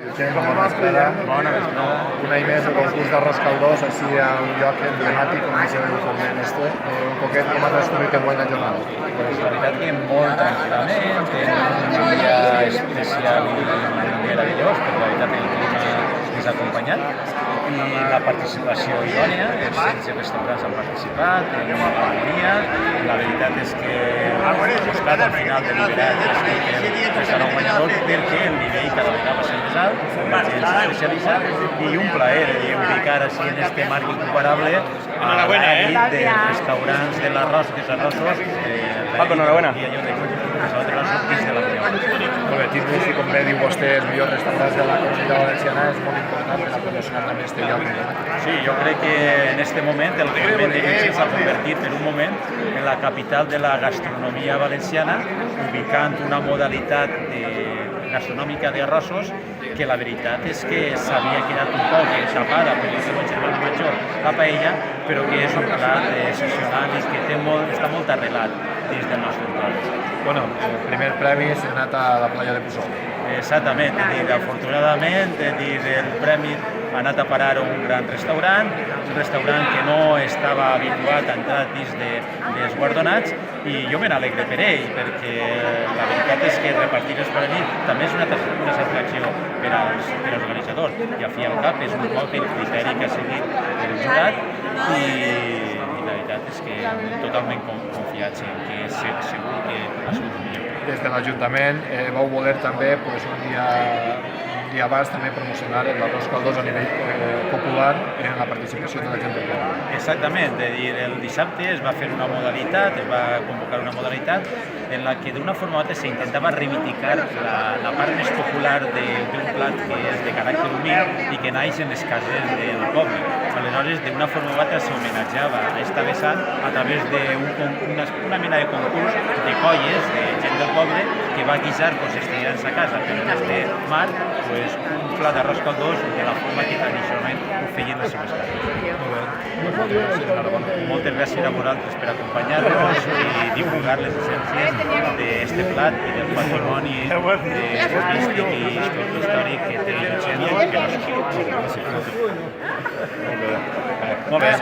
Bona vesprada. Un any més el concurs d'arròs caldós així a un lloc emblemàtic com és el Forment Este. Un poquet com ha transcorrit enguany la jornada. Pues la veritat que molt tranquil·lament, en un dia especial i meravellós, perquè la veritat el clima ens ha acompanyat i la participació idònia, els 16 restaurants han participat, en harmonia. La veritat és que hem buscat al final deliberat el restaurant guanyador perquè el nivell cada vegada va ser més alt, la gent s'especialitza i un plaer ubicar així en este marc incomparable a l'àmbit de restaurants de l'arròs, que és arrossos, Paco, enhorabuena. I allò de nosaltres dins de la Unió. Molt bé, tindre, com bé diu vostè, els millors restaurants de la Comunitat Valenciana és molt important per a promocionar també este lloc. Sí, jo crec que en este moment el Forment de Guixers s'ha convertit per un moment en la capital de la gastronomia valenciana, ubicant una modalitat gastronòmica d'arrossos que la veritat és que s'havia quedat un poc enxapada per el seu germà major, la paella, però que és un plat excepcional i que està molt arrelat dins del nostre entorn. Bueno, el primer premi s'ha anat a la playa de Pusol. Exactament, afortunadament, el premi ha anat a parar a un gran restaurant, un restaurant que no estava habituat a entrar dins dels guardonats, i jo me n'alegre per ell, perquè la veritat és que repartir els premis també és una satisfacció per als organitzadors, i al fi i al cap és un poc el criteri que ha seguit el jurat, i la veritat és que totalment confiats en que segur que ha sigut millor. Des de l'Ajuntament vau voler també un dia abans també promocionar l'arròs caldós a nivell popular en la participació de la gent del poble. Exactament, el dissabte es va fer una modalitat, es va convocar una modalitat en la que d'una forma o altra s'intentava reivindicar la part més popular d'un plat que és de caràcter humil i que naix en les cases del poble. Aleshores, d'una forma o altra s'homenatjava a esta vessant a través d'una mena de concurs de colles de gent del poble que va guisar estudiants a casa, però en este marc un plat d'arròs caldós de la forma que tradicionalment ho feien les seves cases. Moltes gràcies a vosaltres per acompanyar-nos i divulgar les essències d'este plat i del patrimoni turístic i històric que té gent que no sé. Molt bé.